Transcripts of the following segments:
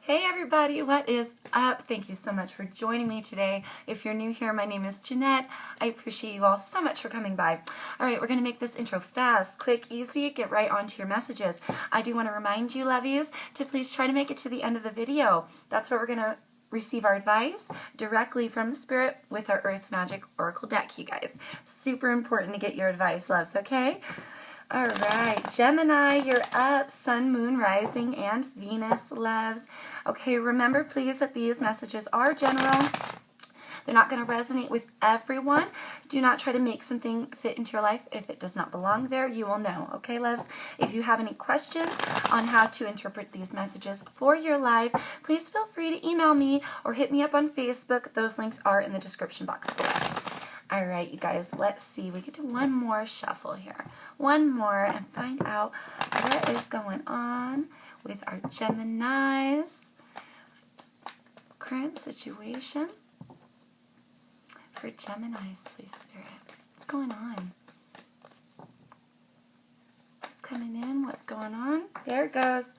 Hey everybody, what is up? Thank you so much for joining me today. If you're new here, my name is Jeanette. I appreciate you all so much for coming by. Alright, we're going to make this intro fast, quick, easy, get right onto your messages. I do want to remind you, lovies, to please try to make it to the end of the video. That's where we're going to receive our advice directly from Spirit with our Earth Magic Oracle deck, you guys. Super important to get your advice, loves, okay? All right, Gemini, you're up. Sun, Moon, Rising, and Venus, loves. Okay, remember, please, that these messages are general. They're not going to resonate with everyone. Do not try to make something fit into your life. If it does not belong there, you will know. Okay, loves? If you have any questions on how to interpret these messages for your life, please feel free to email me or hit me up on Facebook. Those links are in the description box below. All right, you guys, let's see. We get to one more shuffle here. One more and find out what is going on with our Geminis. Current situation for Geminis, please, Spirit. What's going on? What's coming in? What's going on? There it goes.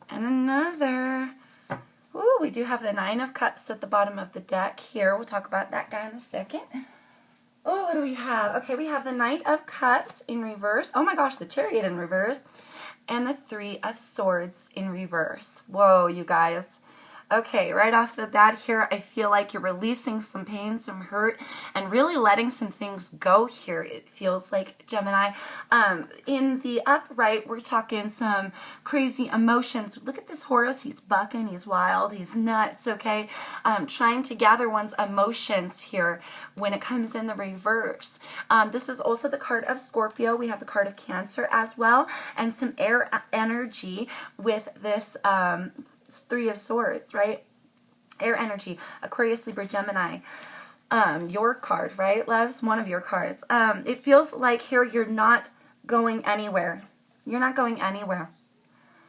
And another. Ooh, we do have the Nine of Cups at the bottom of the deck here. We'll talk about that guy in a second. Oh, what do we have? Okay, we have the Knight of Cups in reverse. Oh my gosh, the Chariot in reverse. And the Three of Swords in reverse. Whoa, you guys. Okay, right off the bat here, I feel like you're releasing some pain, some hurt, and really letting some things go here, it feels like, Gemini. In the upright, we're talking some crazy emotions. Look at this Horus. He's bucking, he's wild, he's nuts, okay? Trying to gather one's emotions here when it comes in the reverse. This is also the card of Scorpio. We have the card of Cancer as well, and some air energy with this Three of Swords, right? Air energy, Aquarius, Libra, Gemini. Your card, right, loves? One of your cards. It feels like here you're not going anywhere. You're not going anywhere.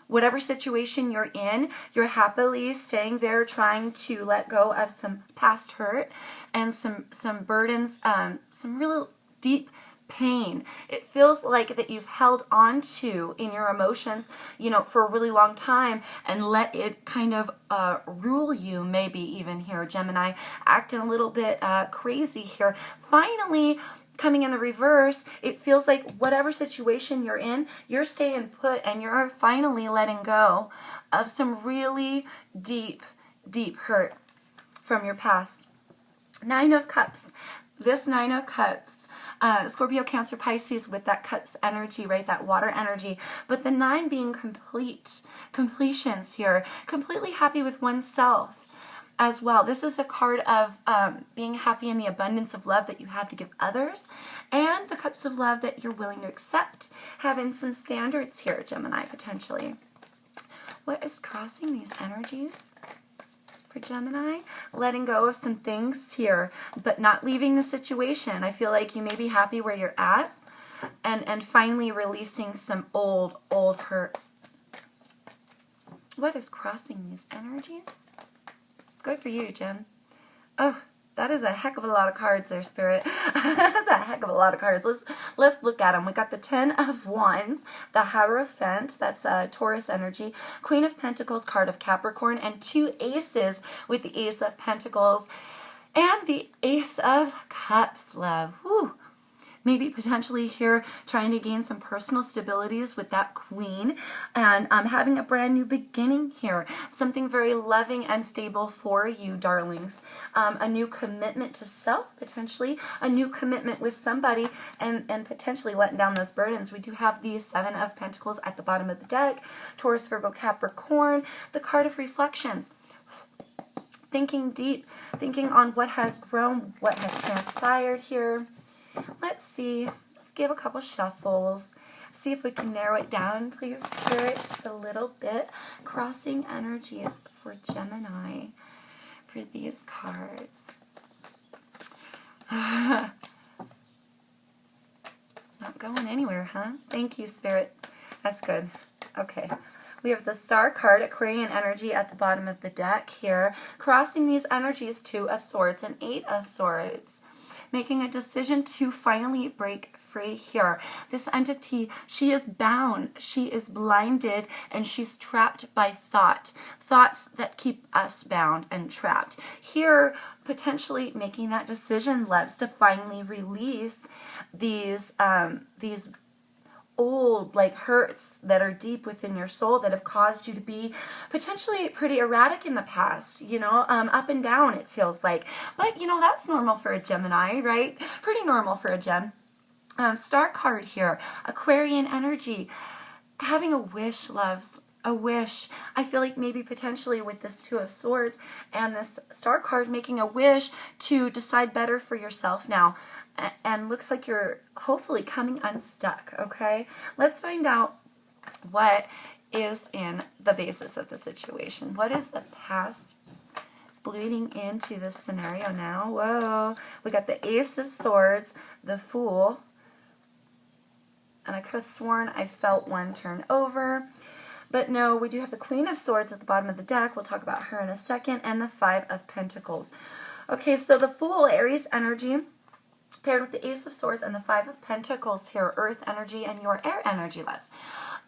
Whatever situation you're in, you're happily staying there trying to let go of some past hurt and some burdens, some real deep pain. It feels like that you've held on to in your emotions, you know, for a really long time and let it kind of rule you, maybe even here, Gemini, acting a little bit crazy here. Finally, coming in the reverse, it feels like whatever situation you're in, you're staying put and you're finally letting go of some really deep, deep hurt from your past. Nine of Cups. This Nine of Cups, Scorpio, Cancer, Pisces with that Cups energy, right? That water energy. But the 9 being completions here. Completely happy with oneself as well. This is a card of being happy in the abundance of love that you have to give others. And the Cups of love that you're willing to accept. Having some standards here, Gemini, potentially. What is crossing these energies? For Gemini, letting go of some things here, but not leaving the situation. I feel like you may be happy where you're at and finally releasing some old hurt. What is crossing these energies? Good for you, Gem. Oh, that is a heck of a lot of cards there, Spirit. That's a heck of a lot of cards. Let's look at them. We got the 10 of Wands, the Hierophant, that's Taurus energy, Queen of Pentacles, card of Capricorn, and 2 aces with the Ace of Pentacles and the Ace of Cups, love. Whew. Maybe potentially here trying to gain some personal stabilities with that Queen and having a brand new beginning here. Something very loving and stable for you, darlings. A new commitment to self, potentially. A new commitment with somebody and potentially letting down those burdens. We do have the 7 of Pentacles at the bottom of the deck. Taurus, Virgo, Capricorn. The card of reflections. Thinking deep. Thinking on what has grown, what has transpired here. Let's see. Let's give a couple shuffles. See if we can narrow it down, please, Spirit, just a little bit. Crossing energies for Gemini for these cards. Not going anywhere, huh? Thank you, Spirit. That's good. Okay. We have the Star card, Aquarian energy at the bottom of the deck here. Crossing these energies, 2 of Swords and 8 of Swords. making a decision to finally break free here. This entity, she is bound, she is blinded, and she's trapped by thoughts that keep us bound and trapped. Here, potentially making that decision, loves, to finally release these old hurts that are deep within your soul that have caused you to be potentially pretty erratic in the past, up and down it feels like. But that's normal for a Gemini, right? Pretty normal for a Gem. Star card here, Aquarian energy, having a wish, loves. A wish. I feel like maybe potentially with this Two of Swords and this Star card, making a wish to decide better for yourself now. And looks like you're hopefully coming unstuck, okay? Let's find out what is in the basis of the situation. What is the past bleeding into this scenario now? Whoa. We got the Ace of Swords, the Fool. And I could have sworn I felt one turn over. But no, we do have the Queen of Swords at the bottom of the deck. We'll talk about her in a second. And the Five of Pentacles. Okay, so the Fool, Aries energy, paired with the Ace of Swords and the Five of Pentacles here, Earth energy and your air energy, loves.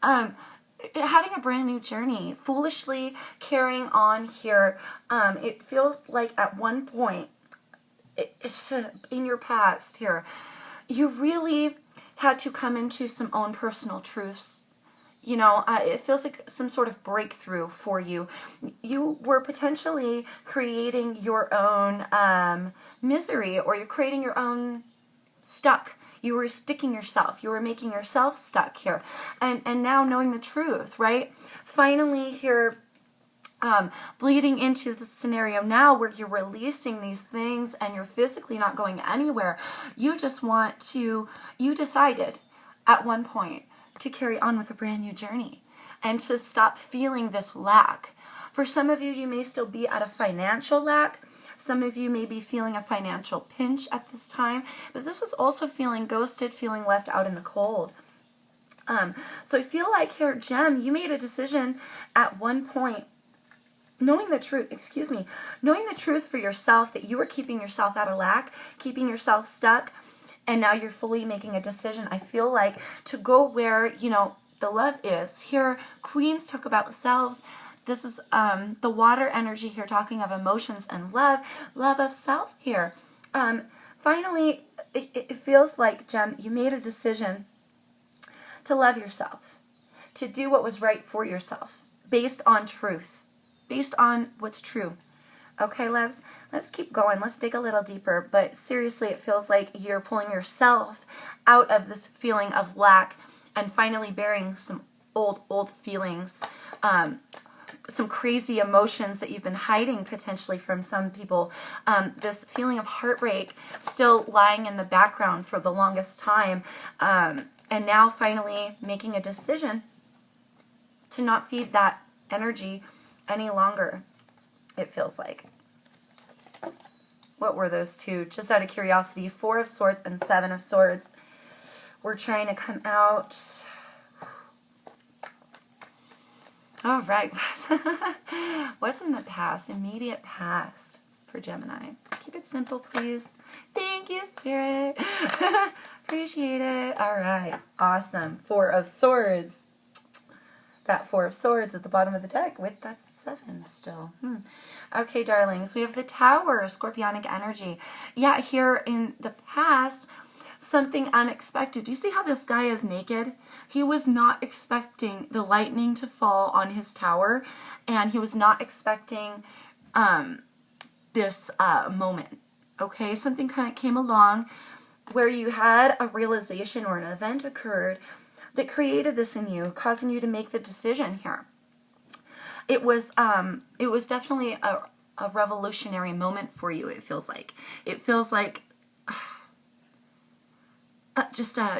Having a brand new journey, foolishly carrying on here. It feels like at one point in your past here, you really had to come into some own personal truths. It feels like some sort of breakthrough for you. You were potentially creating your own misery, or you're creating your own stuck. You were sticking yourself. You were making yourself stuck here. And now knowing the truth, right? Finally here, bleeding into the scenario now where you're releasing these things and you're physically not going anywhere. You decided at one point to carry on with a brand new journey and to stop feeling this lack. For some of you, you may still be at a financial lack. Some of you may be feeling a financial pinch at this time, but this is also feeling ghosted, feeling left out in the cold. So I feel like here, Gem, you made a decision at one point, knowing the truth for yourself, that you were keeping yourself out of lack, keeping yourself stuck. And now you're fully making a decision, I feel like, to go where, the love is. Here, Queens talk about themselves. This is the water energy here, talking of emotions and love of self here. Finally, it feels like, Gem, you made a decision to love yourself, to do what was right for yourself, based on truth, based on what's true. Okay, loves, let's keep going. Let's dig a little deeper. But seriously, it feels like you're pulling yourself out of this feeling of lack and finally bearing some old feelings, some crazy emotions that you've been hiding potentially from some people. This feeling of heartbreak still lying in the background for the longest time. And now finally making a decision to not feed that energy any longer. It feels like. What were those two? Just out of curiosity, Four of Swords and Seven of Swords. We're trying to come out. All right. What's in the past? Immediate past for Gemini. Keep it simple, please. Thank you, Spirit. Appreciate it. All right. Awesome. Four of Swords. That Four of Swords at the bottom of the deck with that Seven still. Okay, darlings, we have the Tower, Scorpionic energy. Yeah, here in the past, something unexpected. Do you see how this guy is naked? He was not expecting the lightning to fall on his tower, and he was not expecting this moment. Okay, something kind of came along where you had a realization or an event occurred that created this in you, causing you to make the decision here. It was definitely a revolutionary moment for you, it feels like. It feels like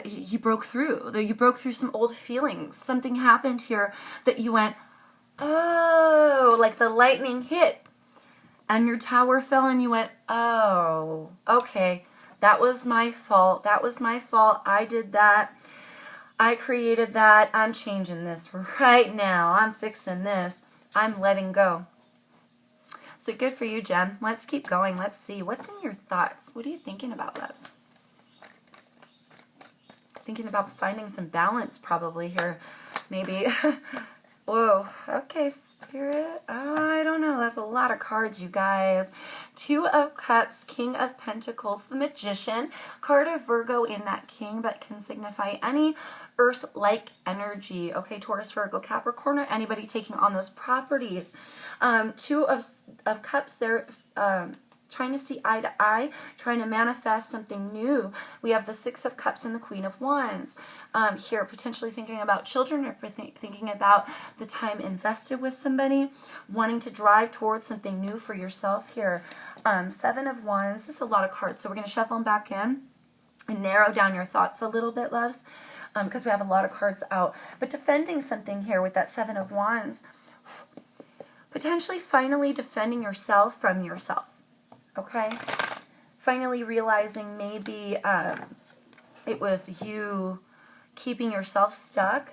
you broke through. You broke through some old feelings. Something happened here that you went, oh, like the lightning hit. And your tower fell and you went, oh, okay, that was my fault. That was my fault. I did that. I created that. I'm changing this right now. I'm fixing this. I'm letting go. So good for you, Jem. Let's keep going. Let's see. What's in your thoughts? What are you thinking about, loves? Thinking about finding some balance probably here. Maybe. Whoa. Okay, Spirit. I don't know. That's a lot of cards, you guys. Two of Cups, King of Pentacles, the Magician. Card of Virgo in that King, but can signify any earth-like energy. Okay, Taurus, Virgo, Capricorn, or anybody taking on those properties. Two of Cups there, trying to see eye to eye, trying to manifest something new. We have the Six of Cups and the Queen of Wands. Here, potentially thinking about children, or thinking about the time invested with somebody, wanting to drive towards something new for yourself here. Seven of Wands. This is a lot of cards, so we're going to shuffle them back in and narrow down your thoughts a little bit, loves, because we have a lot of cards out. But defending something here with that Seven of Wands, potentially finally defending yourself from yourself. Okay, finally realizing maybe it was you keeping yourself stuck,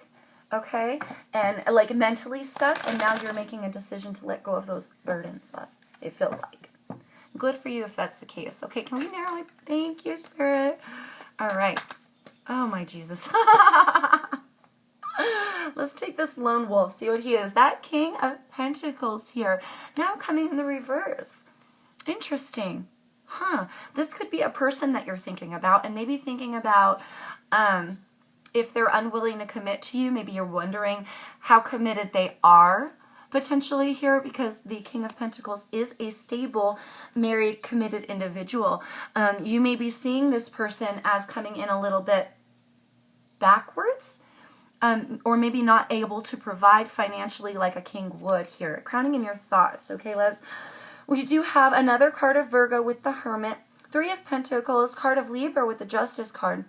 okay, and like mentally stuck, and now you're making a decision to let go of those burdens, love. It feels like. Good for you if that's the case. Okay, can we narrow it? Thank you, Spirit. All right. Oh, my Jesus. Let's take this lone wolf, see what he is. That King of Pentacles here, now coming in the reverse. Interesting. Huh. This could be a person that you're thinking about, and maybe thinking about if they're unwilling to commit to you. Maybe you're wondering how committed they are potentially here, because the King of Pentacles is a stable, married, committed individual. You may be seeing this person as coming in a little bit backwards, or maybe not able to provide financially like a king would here. Crowning in your thoughts, okay, loves? We do have another card of Virgo with the Hermit, Three of Pentacles, card of Libra with the Justice card,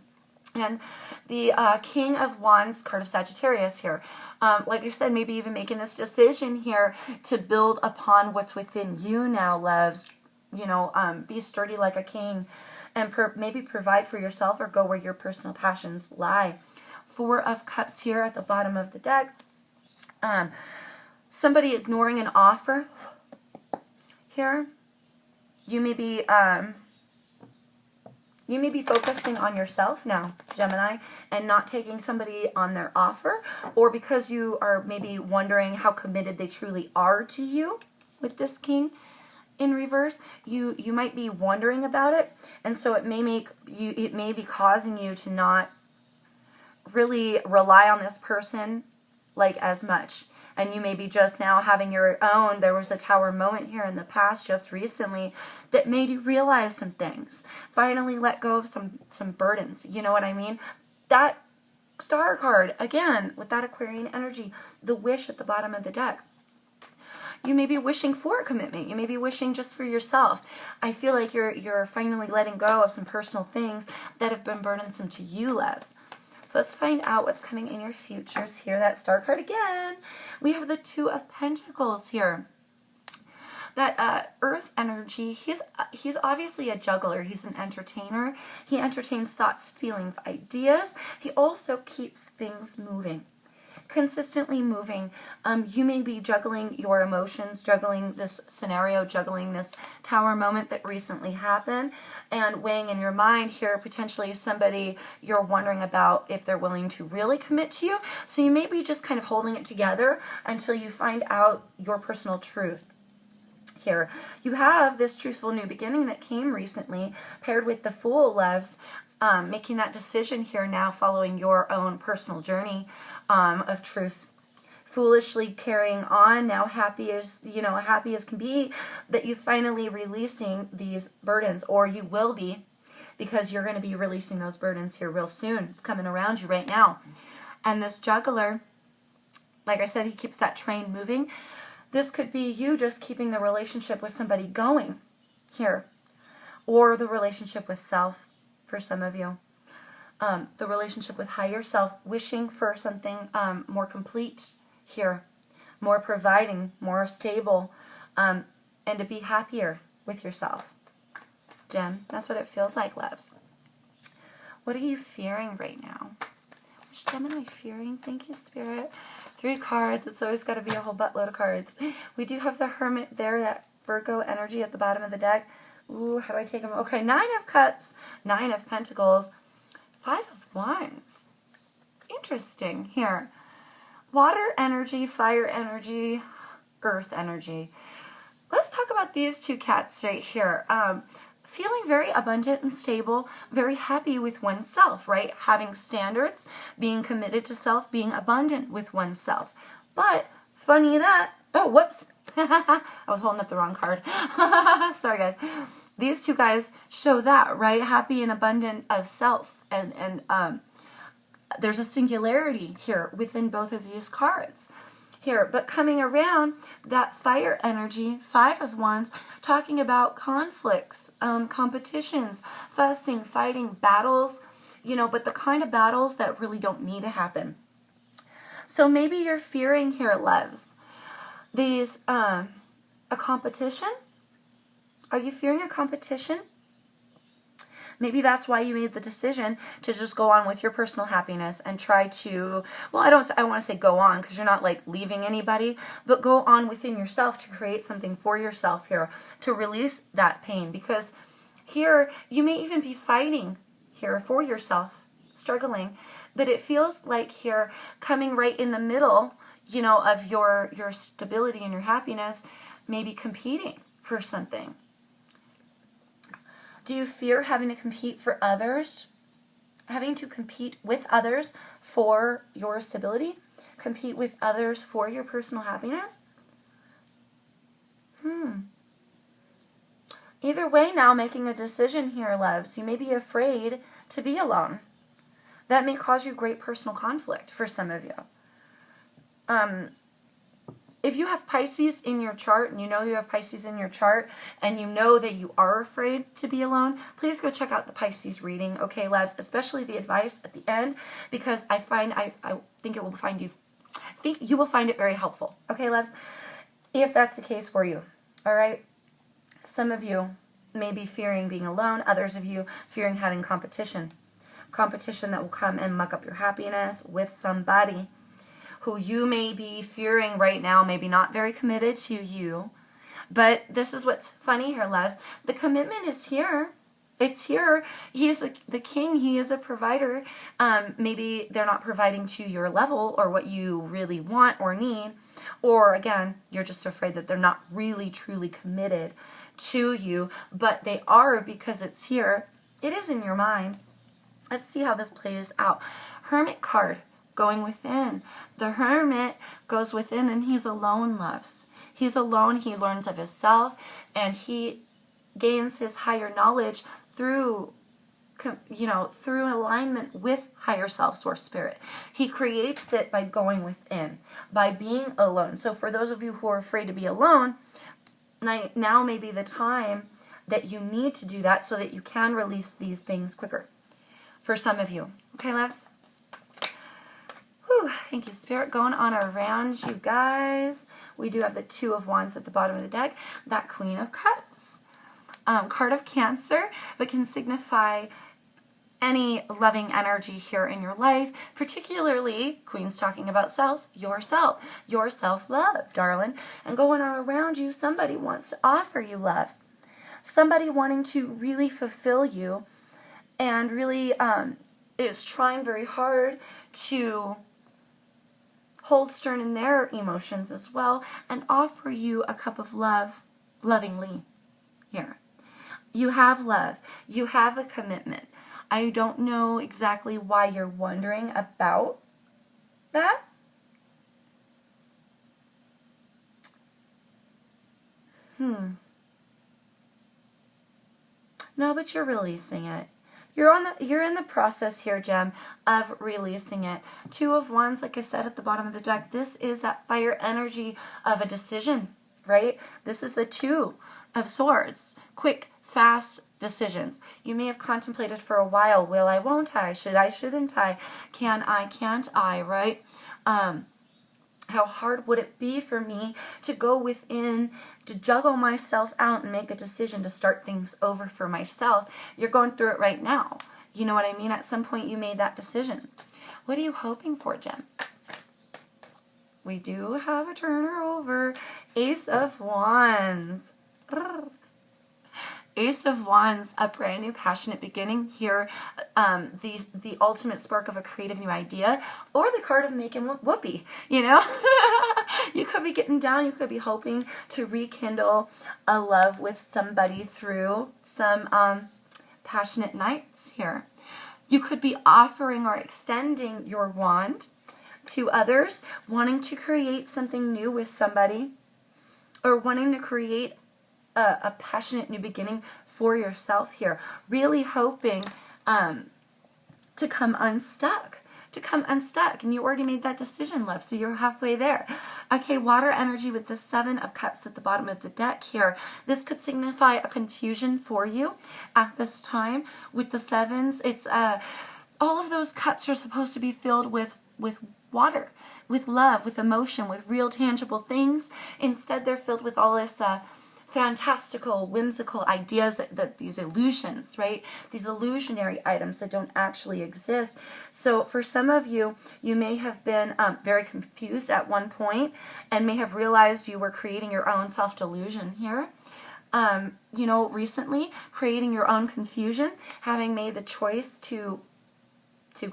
and the King of Wands, card of Sagittarius here. Like I said, maybe even making this decision here to build upon what's within you now, loves. You know, be sturdy like a king, and maybe provide for yourself or go where your personal passions lie. Four of Cups here at the bottom of the deck. Somebody ignoring an offer here. You may be focusing on yourself now, Gemini, and not taking somebody on their offer, or because you are maybe wondering how committed they truly are to you with this King in reverse. You might be wondering about it, and so it may be causing you to not really rely on this person like as much. And you may be just now having your own. There was a Tower moment here in the past, just recently, that made you realize some things. Finally let go of some burdens. You know what I mean? That Star card, again, with that Aquarian energy, the wish at the bottom of the deck. You may be wishing for a commitment. You may be wishing just for yourself. I feel like you're finally letting go of some personal things that have been burdensome to you, loves. So let's find out what's coming in your futures here. That Star card again. We have the Two of Pentacles here. That Earth energy, he's obviously a juggler. He's an entertainer. He entertains thoughts, feelings, ideas. He also keeps things moving. Consistently moving. You may be juggling your emotions, juggling this scenario, juggling this Tower moment that recently happened, and weighing in your mind here potentially somebody you're wondering about if they're willing to really commit to you. So you may be just kind of holding it together until you find out your personal truth. Here you have this truthful new beginning that came recently, paired with the Fool, loves. Making that decision here now, following your own personal journey of truth, foolishly carrying on now, happy as can be, that you finally releasing these burdens, or you will be, because you're going to be releasing those burdens here real soon. It's coming around you right now. And this juggler, like I said, he keeps that train moving. This could be you just keeping the relationship with somebody going here, or the relationship with self. For some of you, the relationship with higher self, wishing for something more complete here, more providing, more stable, and to be happier with yourself. Gem, that's what it feels like, loves. What are you fearing right now? Which gem am I fearing? Thank you, Spirit. 3 cards. It's always got to be a whole buttload of cards. We do have the Hermit there, that Virgo energy at the bottom of the deck. Ooh, how do I take them? Okay, 9 of Cups, 9 of Pentacles, 5 of Wands. Interesting here. Water energy, fire energy, earth energy. Let's talk about these two cats right here. Feeling very abundant and stable, very happy with oneself, right? Having standards, being committed to self, being abundant with oneself. But funny that, oh, whoops. I was holding up the wrong card. Sorry, guys. These two guys show that, right? Happy and abundant of self. And there's a singularity here within both of these cards. Here, but coming around, that fire energy, 5 of Wands, talking about conflicts, competitions, fussing, fighting, battles, you know, but the kind of battles that really don't need to happen. So maybe you're fearing here, loves, these, a competition. Are you fearing a competition? Maybe that's why you made the decision to just go on with your personal happiness and try to, well, I want to say go on because you're not like leaving anybody, but go on within yourself to create something for yourself here, to release that pain. Because here, you may even be fighting here for yourself, struggling, but it feels like here, coming right in the middle, you know, of your stability and your happiness, maybe competing for something. Do you fear having to compete for others? Having to compete with others for your stability? Compete with others for your personal happiness? Either way now, making a decision here, loves. You may be afraid to be alone. That may cause you great personal conflict for some of you. If you have Pisces in your chart, and you know you have Pisces in your chart, and you know that you are afraid to be alone, please go check out the Pisces reading, okay, loves, especially the advice at the end, because I think you will find it very helpful, okay, loves, if that's the case for you, all right? Some of you may be fearing being alone, others of you fearing having competition that will come and muck up your happiness with somebody who you may be fearing right now, maybe not very committed to you. But this is what's funny here, loves. The commitment is here. It's here. He is the king. He is a provider. Maybe they're not providing to your level or what you really want or need. Or again, you're just afraid that they're not really truly committed to you. But they are, because it's here. It is in your mind. Let's see how this plays out. Hermit card. Going within. The hermit goes within and he's alone, loves. He's alone. He learns of himself and he gains his higher knowledge through, through alignment with higher self, source, spirit. He creates it by going within, by being alone. So for those of you who are afraid to be alone, now may be the time that you need to do that so that you can release these things quicker. For some of you. Okay, loves? Whew, thank you, Spirit. Going on around you guys. We do have the 2 of Wands at the bottom of the deck. That Queen of Cups. Card of Cancer, but can signify any loving energy here in your life. Particularly, Queen's talking about your self-love, darling. And going on around you, somebody wants to offer you love. Somebody wanting to really fulfill you and really is trying very hard to hold stern in their emotions as well and offer you a cup of love lovingly here. You have love. You have a commitment. I don't know exactly why you're wondering about that. No, but you're releasing it. You're in the process here, Gem, of releasing it. 2 of Wands, like I said at the bottom of the deck, this is that fire energy of a decision, right? This is the 2 of Swords. Quick, fast decisions. You may have contemplated for a while, will I, won't I? Should I, shouldn't I? Can I, can't I, right? How hard would it be for me to go within, to juggle myself out and make a decision to start things over for myself? You're going through it right now. You know what I mean? At some point you made that decision. What are you hoping for, Gem? We do have a turner over. Ace of Wands. Ace of Wands, a brand new passionate beginning here, the ultimate spark of a creative new idea, or the card of making whoopee, you know? You could be getting down, you could be hoping to rekindle a love with somebody through some passionate nights here. You could be offering or extending your wand to others, wanting to create something new with somebody, or wanting to create a passionate new beginning for yourself here. Really hoping to come unstuck. And you already made that decision, love, so you're halfway there. Okay, water energy with the Seven of Cups at the bottom of the deck here. This could signify a confusion for you at this time. With the sevens, it's all of those cups are supposed to be filled with water, with love, with emotion, with real tangible things. Instead, they're filled with all this fantastical, whimsical ideas that these illusions, right? These illusionary items that don't actually exist. So for some of you, you may have been very confused at one point and may have realized you were creating your own self-delusion here. You know, recently, creating your own confusion, having made the choice to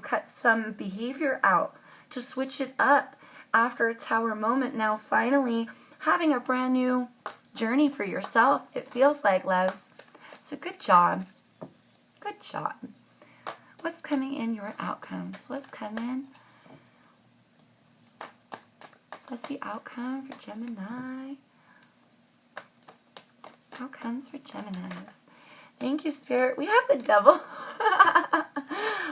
cut some behavior out, to switch it up after a tower moment. Now finally having a brand new journey for yourself, it feels like, loves. So good job. Good job. What's coming in your outcomes? What's coming? What's the outcome for Gemini? Outcomes for Geminis. Thank you, Spirit. We have the Devil.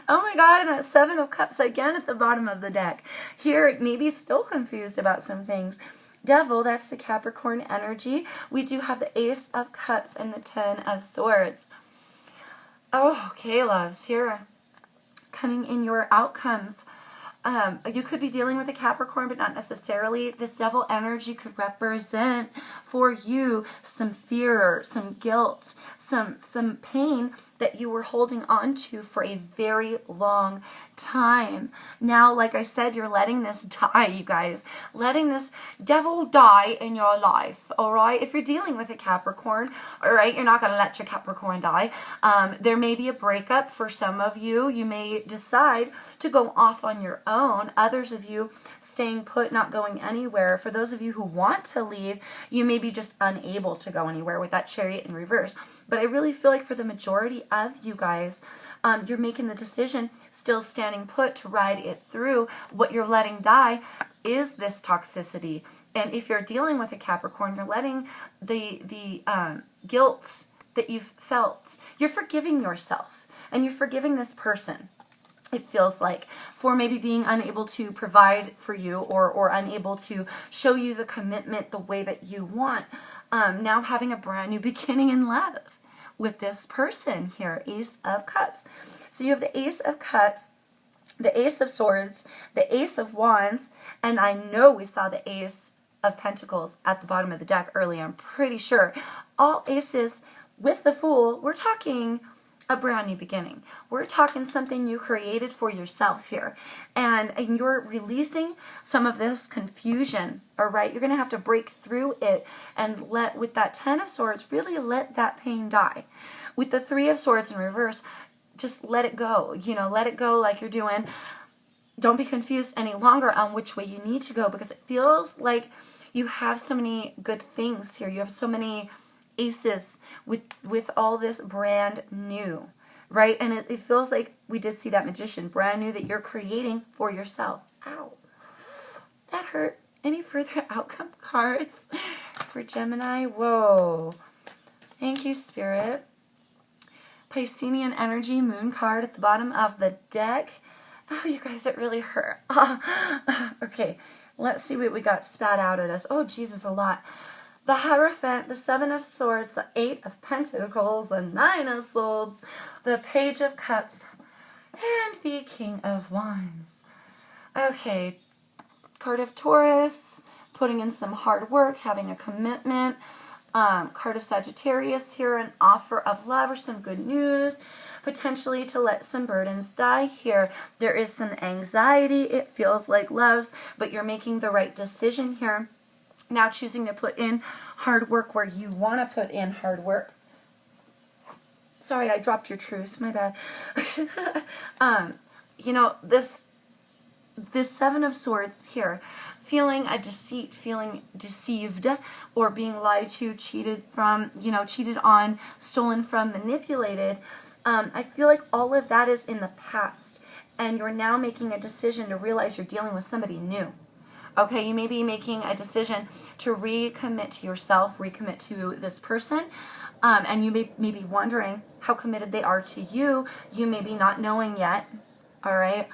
Oh my God, and that Seven of Cups again at the bottom of the deck. Here, maybe still confused about some things. Devil, that's the Capricorn energy. We do have the Ace of Cups and the Ten of Swords. Oh, okay, loves. Here, coming in your outcomes. You could be dealing with a Capricorn, but not necessarily. This Devil energy could represent for you some fear, some guilt, some pain that you were holding on to for a very long time. Now, like I said, you're letting this die, you guys. Letting this devil die in your life, all right? If you're dealing with a Capricorn, all right, you're not going to let your Capricorn die. There may be a breakup for some of you. You may decide to go off on your own. Others of you staying put, not going anywhere. For those of you who want to leave, you may be just unable to go anywhere with that Chariot in reverse. But I really feel like for the majority of you guys, you're making the decision, still standing put, to ride it through. What you're letting die is this toxicity. And if you're dealing with a Capricorn, you're letting the guilt that you've felt, you're forgiving yourself and you're forgiving this person. It feels like, for maybe being unable to provide for you or unable to show you the commitment the way that you want. Now having a brand new beginning in love with this person here, Ace of Cups. So you have the Ace of Cups, the Ace of Swords, the Ace of Wands, and I know we saw the Ace of Pentacles at the bottom of the deck earlier. I'm pretty sure. All aces with the Fool. We're talking a brand new beginning. We're talking something you created for yourself here. And you're releasing some of this confusion, all right? You're going to have to break through it and with that Ten of Swords, really let that pain die. With the Three of Swords in reverse, just let it go. You know, let it go like you're doing. Don't be confused any longer on which way you need to go, because it feels like you have so many good things here. You have so many aces with all this brand new, right? And it feels like we did see that Magician, brand new, that you're creating for yourself. Ow, that hurt. Any further outcome cards for Gemini? Whoa. Thank you, Spirit. Piscean energy, Moon card at the bottom of the deck. Oh, you guys, it really hurt. Okay, let's see what we got spat out at us. Oh, Jesus, a lot. The Hierophant, the Seven of Swords, the Eight of Pentacles, the Nine of Swords, the Page of Cups, and the King of Wands. Okay, card of Taurus, putting in some hard work, having a commitment. Card of Sagittarius here, an offer of love or some good news, potentially to let some burdens die here. There is some anxiety, it feels like, loves, but you're making the right decision here. now choosing to put in hard work where you want to put in hard work. Sorry, I dropped your truth. My bad. You know, this Seven of Swords here, feeling a deceit, feeling deceived, or being lied to, cheated from, you know, cheated on, stolen from, manipulated. I feel like all of that is in the past, and you're now making a decision to realize you're dealing with somebody new. Okay, you may be making a decision to recommit to yourself, recommit to this person, and you may be wondering how committed they are to you. You may be not knowing yet, all right?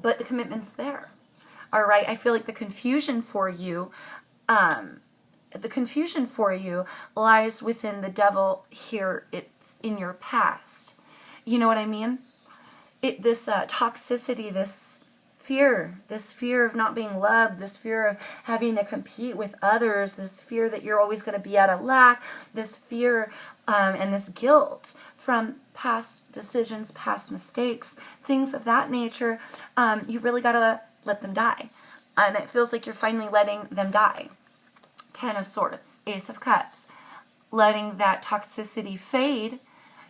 But the commitment's there, all right? I feel like the confusion for you lies within the devil here. It's in your past. You know what I mean? This toxicity, this fear of not being loved, this fear of having to compete with others, this fear that you're always going to be at a lack, this fear and this guilt from past decisions, past mistakes, things of that nature. You really got to let them die. And it feels like you're finally letting them die. Ten of Swords, Ace of Cups, letting that toxicity fade.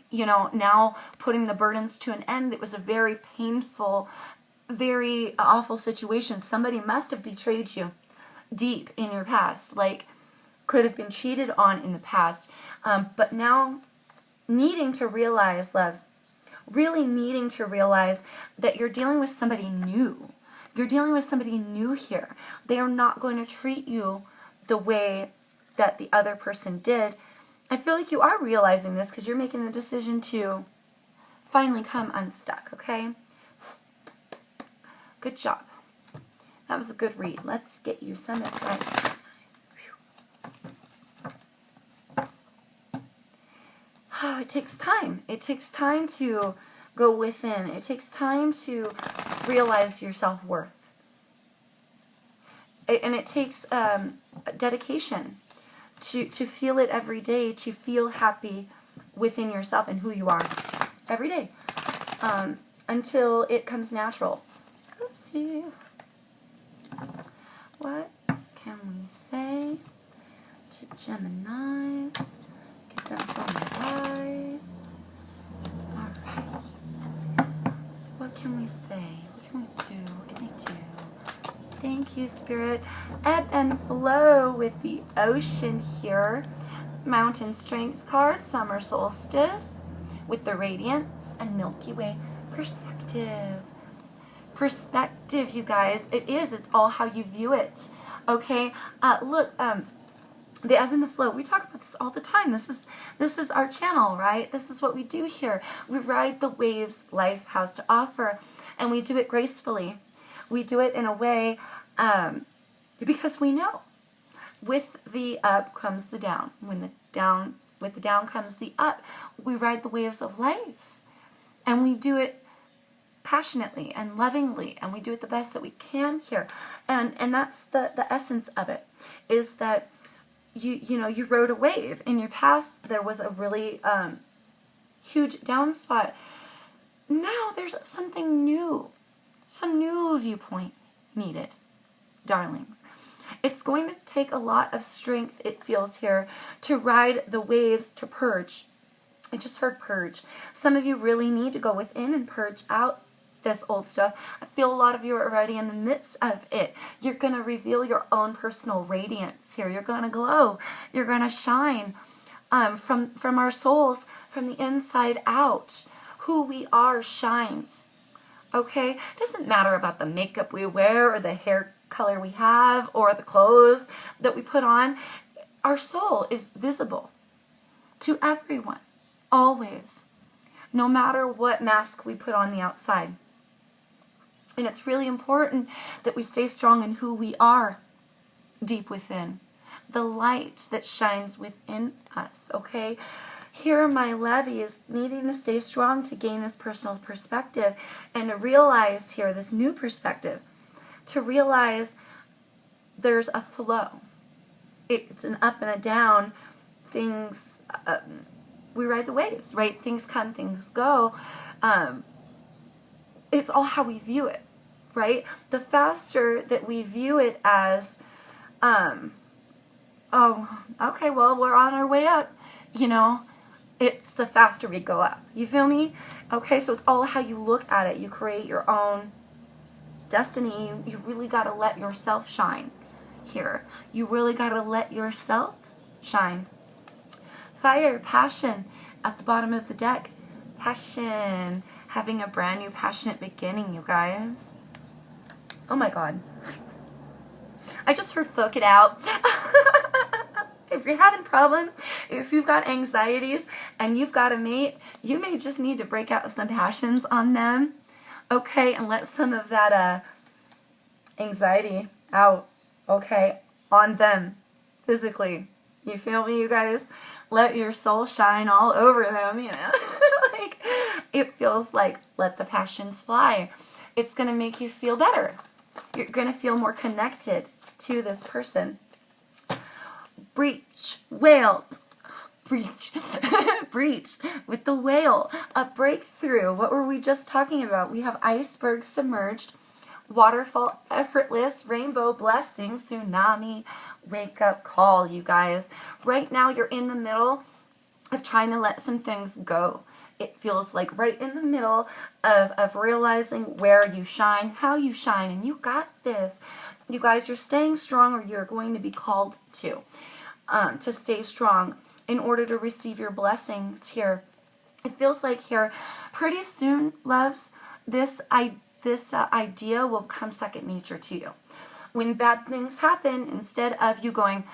You know, now putting the burdens to an end. It was a very painful, very awful situation. Somebody must have betrayed you deep in your past, like could have been cheated on in the past, but now needing to realize, loves, really needing to realize that you're dealing with somebody new. You're dealing with somebody new here. They are not going to treat you the way that the other person did. I feel like you are realizing this because you're making the decision to finally come unstuck, okay? Good job. That was a good read. Let's get you some advice. Oh, it takes time. It takes time to go within. It takes time to realize your self-worth. And it takes dedication to feel it every day, to feel happy within yourself and who you are every day until it comes natural. Oopsie. What can we say to Geminis? Get them some advice. Alright. What can we say? What can we do? What can they do? Thank you, Spirit. Ebb and flow with the ocean here. Mountain Strength card, Summer Solstice with the Radiance and Milky Way perspective. Perspective, you guys. It is. It's all how you view it. Okay. Look, the ebb and the flow. We talk about this all the time. This is our channel, right? This is what we do here. We ride the waves life has to offer, and we do it gracefully. We do it in a way because we know with the up comes the down. With the down comes the up. We ride the waves of life, and we do it passionately and lovingly, and we do it the best that we can here. And that's the essence of it, is that you rode a wave. In your past, there was a really huge down spot. Now there's something new, some new viewpoint needed, darlings. It's going to take a lot of strength, it feels here, to ride the waves, to purge. I just heard purge. Some of you really need to go within and purge out this old stuff. I feel a lot of you are already in the midst of it. You're going to reveal your own personal radiance here. You're going to glow. You're going to shine from our souls, from the inside out. Who we are shines. Okay? It doesn't matter about the makeup we wear or the hair color we have or the clothes that we put on. Our soul is visible to everyone, always, no matter what mask we put on the outside. And it's really important that we stay strong in who we are deep within, the light that shines within us, okay? Here, my levy is needing to stay strong to gain this personal perspective and to realize here, this new perspective, to realize there's a flow. It's an up and a down. Things, we ride the waves, right? Things come, things go. It's all how we view it, right? The faster that we view it as Oh, okay, well, we're on our way up, you know. It's the faster we go up. You feel me? Okay, so it's all how you look at it. You create your own destiny. You really got to let yourself shine here. You really got to let yourself shine. Fire, passion, at the bottom of the deck. Passion. Having a brand new passionate beginning, you guys. Oh my God. I just heard fuck it out. If you're having problems, if you've got anxieties and you've got a mate, you may just need to break out some passions on them. Okay, and let some of that anxiety out, okay, on them physically. You feel me, you guys? Let your soul shine all over them, you know? Like, it feels like let the passions fly. It's going to make you feel better. You're going to feel more connected to this person. Breach, whale, breach, breach with the whale, a breakthrough. What were we just talking about? We have iceberg submerged, waterfall effortless, rainbow blessing, tsunami, wake up call, you guys. Right now you're in the middle of trying to let some things go. It feels like right in the middle of realizing where you shine, how you shine, and you got this. You guys, you're staying strong, or you're going to be called to stay strong in order to receive your blessings here. It feels like here, pretty soon, loves, this idea will become second nature to you. When bad things happen, instead of you going,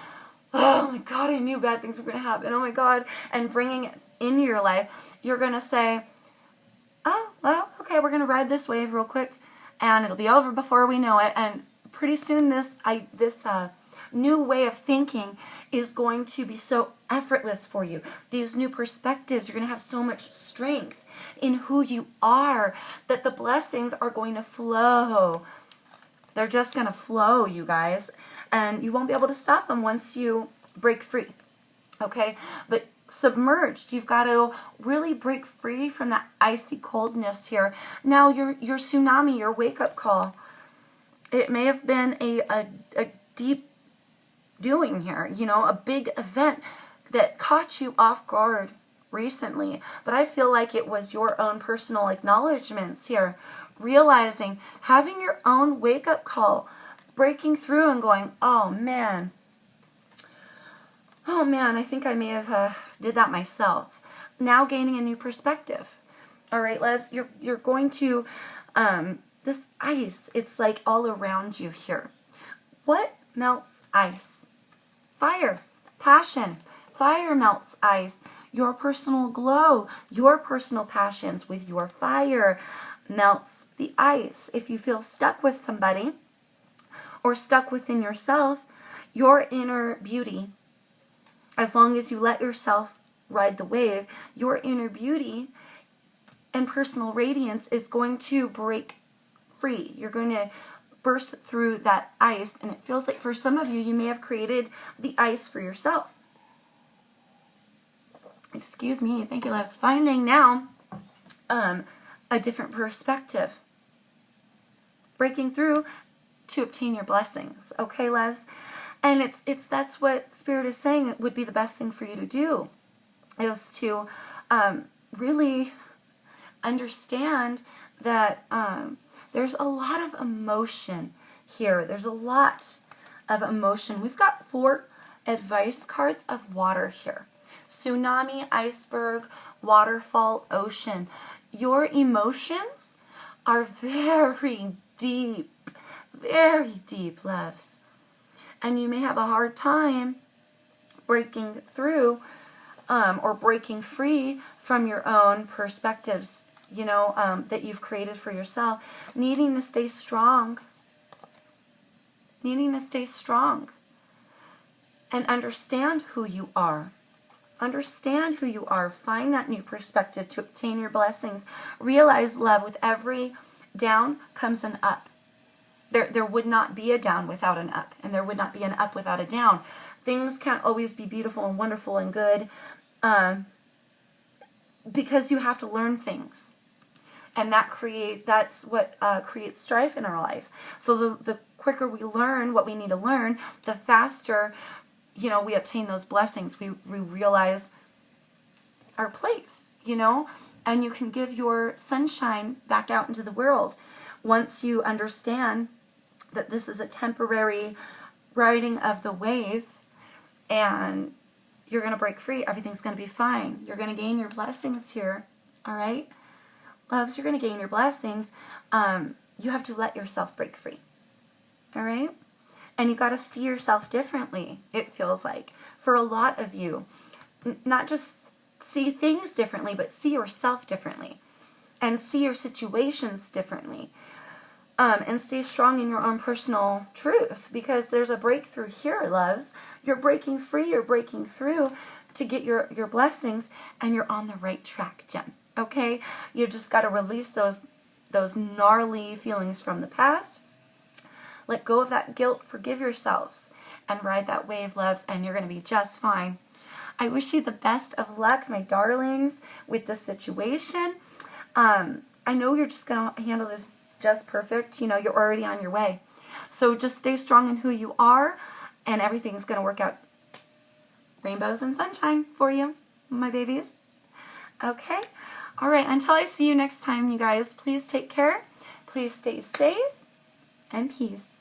oh my God, I knew bad things were going to happen, oh my God, and bringing it into your life, you're going to say, oh, well, okay, we're going to ride this wave real quick, and it'll be over before we know it, and pretty soon this new way of thinking is going to be so effortless for you. These new perspectives, you're going to have so much strength in who you are that the blessings are going to flow. They're just going to flow, you guys. And you won't be able to stop them once you break free. Okay? But submerged, you've got to really break free from that icy coldness here. Now, your tsunami, your wake-up call, it may have been a deep doing here, you know, a big event that caught you off guard recently. But I feel like it was your own personal acknowledgments here, realizing, having your own wake-up call, breaking through and going, oh man, I think I may have did that myself. Now gaining a new perspective. All right, loves, you're going to, this ice, it's like all around you here. What melts ice? Fire, passion. Fire melts ice. Your personal glow, your personal passions with your fire melts the ice. If you feel stuck with somebody or stuck within yourself, your inner beauty, as long as you let yourself ride the wave, your inner beauty and personal radiance is going to break free. You're going to burst through that ice, and it feels like for some of you, you may have created the ice for yourself. Excuse me, thank you, loves. Finding now a different perspective. Breaking through to obtain your blessings. Okay, loves? And it's that's what Spirit is saying it would be the best thing for you to do, is to really understand that there's a lot of emotion here. There's a lot of emotion. We've got 4 advice cards of water here. Tsunami, iceberg, waterfall, ocean. Your emotions are very deep, loves. And you may have a hard time breaking through or breaking free from your own perspectives, you know, that you've created for yourself, needing to stay strong, and understand who you are. Understand who you are. Find that new perspective to obtain your blessings. Realize, love, with every down comes an up. There would not be a down without an up, and there would not be an up without a down. Things can't always be beautiful and wonderful and good because you have to learn things. And that's what creates strife in our life. So the quicker we learn what we need to learn, the faster, you know, we obtain those blessings. We realize our place, you know, and you can give your sunshine back out into the world once you understand that this is a temporary riding of the wave, and you're going to break free. Everything's going to be fine. You're going to gain your blessings here, all right? Loves, you're going to gain your blessings. You have to let yourself break free, all right? And you got to see yourself differently, it feels like. For a lot of you, not just see things differently, but see yourself differently. And see your situations differently. And stay strong in your own personal truth, because there's a breakthrough here, loves. You're breaking free, you're breaking through to get your blessings, and you're on the right track, Gem. Okay? You just got to release those gnarly feelings from the past. Let go of that guilt, forgive yourselves, and ride that wave, loves, and you're going to be just fine. I wish you the best of luck, my darlings, with this situation. I know you're just going to handle this just perfect. You know, you're already on your way. So just stay strong in who you are, and everything's going to work out rainbows and sunshine for you, my babies. Okay? All right, until I see you next time, you guys, please take care. Please stay safe, and peace.